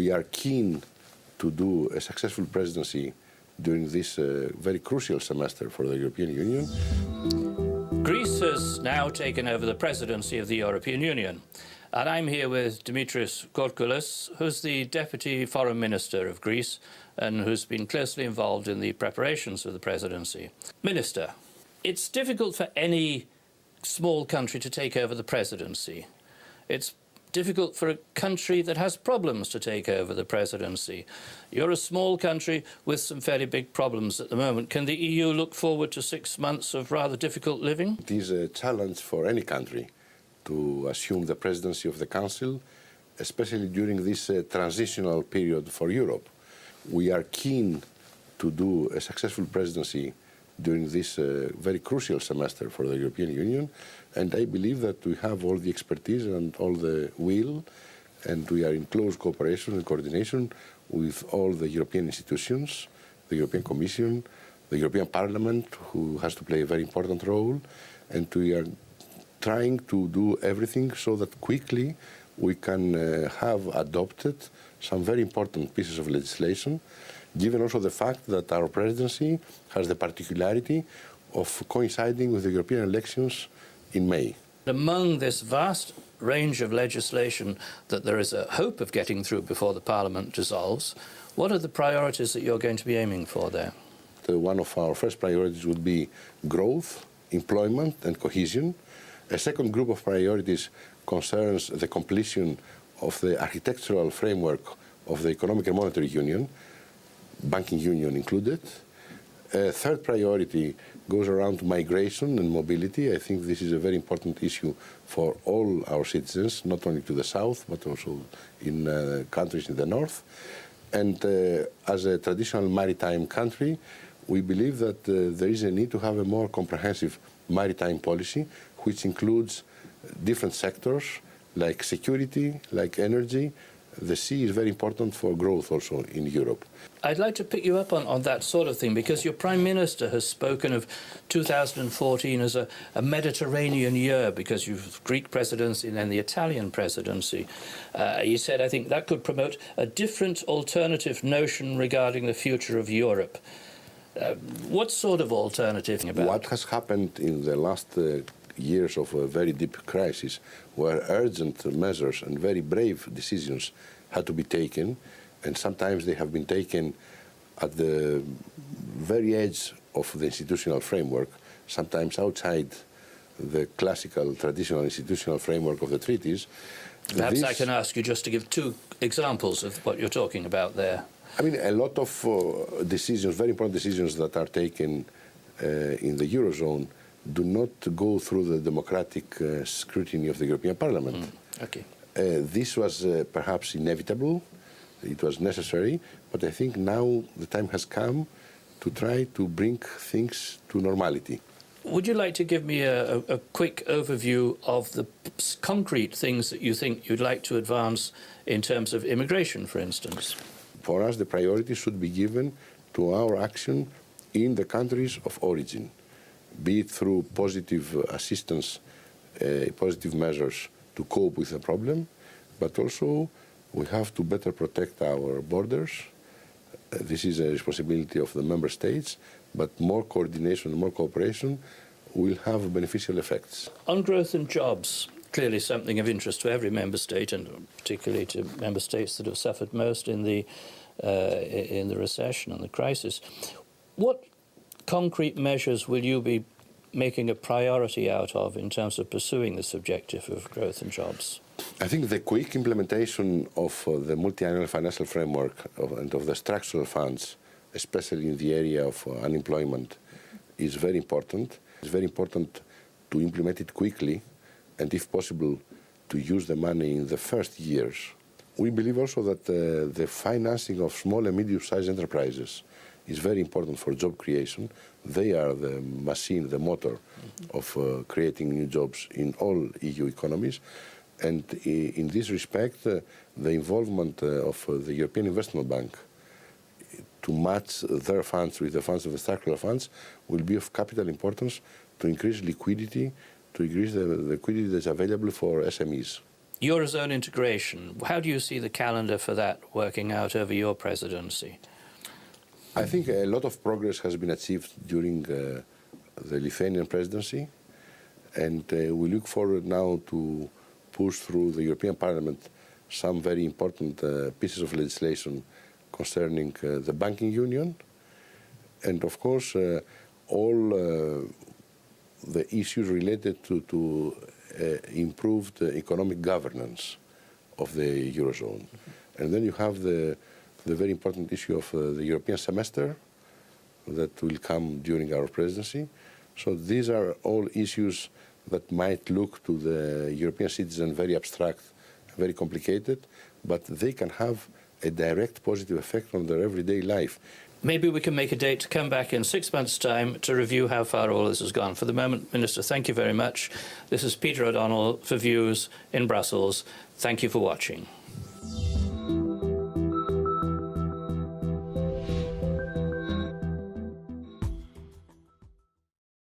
We are keen to do a successful presidency during this very crucial semester for the European Union. Greece has now taken over the presidency of the European Union. And I'm here with Dimitris Kouroukoullas, who's the Deputy Foreign Minister of Greece and who's been closely involved in the preparations of the presidency. Minister, it's difficult for any small country to take over the presidency. It's difficult for a country that has problems to take over the presidency. You're a small country with some fairly big problems at the moment. Can the EU look forward to 6 months of rather difficult living? It is a challenge for any country to assume the presidency of the Council, especially during this transitional period for Europe. We are keen to do a successful presidency during this very crucial semester for the European Union, and I believe that we have all the expertise and all the will, and we are in close cooperation and coordination with all the European institutions, the European Commission, the European Parliament, who has to play a very important role, and we are trying to do everything so that quickly we can have adopted some very important pieces of legislation, given also the fact that our presidency has the particularity of coinciding with the European elections in May. Among this vast range of legislation that there is a hope of getting through before the Parliament dissolves, what are the priorities that you're going to be aiming for there? One of our first priorities would be growth, employment and cohesion. A second group of priorities concerns the completion of the architectural framework of the Economic and Monetary Union, banking union included. A third priority goes around migration and mobility. I think this is a very important issue for all our citizens, not only to the south, but also in countries in the north. And as a traditional maritime country, we believe that there is a need to have a more comprehensive maritime policy, which includes different sectors like security, like energy. The sea is very important for growth also in Europe. I'd like to pick you up on that sort of thing, because your Prime Minister has spoken of 2014 as a Mediterranean year because you've Greek presidency and then the Italian presidency. He said, I think, that could promote a different alternative notion regarding the future of Europe. What sort of alternative? What has happened in the last years of a very deep crisis, where urgent measures and very brave decisions had to be taken, and sometimes they have been taken at the very edge of the institutional framework, sometimes outside the classical, traditional institutional framework of the treaties. Perhaps I can ask you just to give 2 examples of what you're talking about there. I mean, a lot of decisions, very important decisions that are taken in the Eurozone do not go through the democratic scrutiny of the European Parliament. Okay. This was perhaps inevitable, it was necessary, but I think now the time has come to try to bring things to normality. Would you like to give me a quick overview of the concrete things that you think you'd like to advance in terms of immigration, for instance? For us, the priority should be given to our action in the countries of origin, be it through positive assistance, positive measures to cope with the problem, but also we have to better protect our borders. This is a responsibility of the member states, but more coordination and more cooperation will have beneficial effects. On growth and jobs, clearly something of interest to every member state, and particularly to member states that have suffered most in the recession and the crisis. What concrete measures will you be making a priority out of in terms of pursuing this objective of growth and jobs? I think the quick implementation of the multi-annual financial framework and of the structural funds, especially in the area of unemployment, is very important. It's very important to implement it quickly and, if possible, to use the money in the first years. We believe also that the financing of small and medium-sized enterprises is very important for job creation. They are the machine, the motor of creating new jobs in all EU economies. And in this respect, the involvement of the European Investment Bank to match their funds with the funds of the structural funds will be of capital importance to increase liquidity, to increase the liquidity that's available for SMEs. Eurozone integration, how do you see the calendar for that working out over your presidency? I think a lot of progress has been achieved during the Lithuanian presidency, and we look forward now to push through the European Parliament some very important pieces of legislation concerning the banking union, and of course all the issues related to improved economic governance of the Eurozone. And then you have the very important issue of the European semester that will come during our presidency. So these are all issues that might look to the European citizen very abstract, very complicated, but they can have a direct positive effect on their everyday life. Maybe we can make a date to come back in 6 months' time to review how far all this has gone. For the moment, Minister, thank you very much. This is Peter O'Donnell for Views in Brussels. Thank you for watching.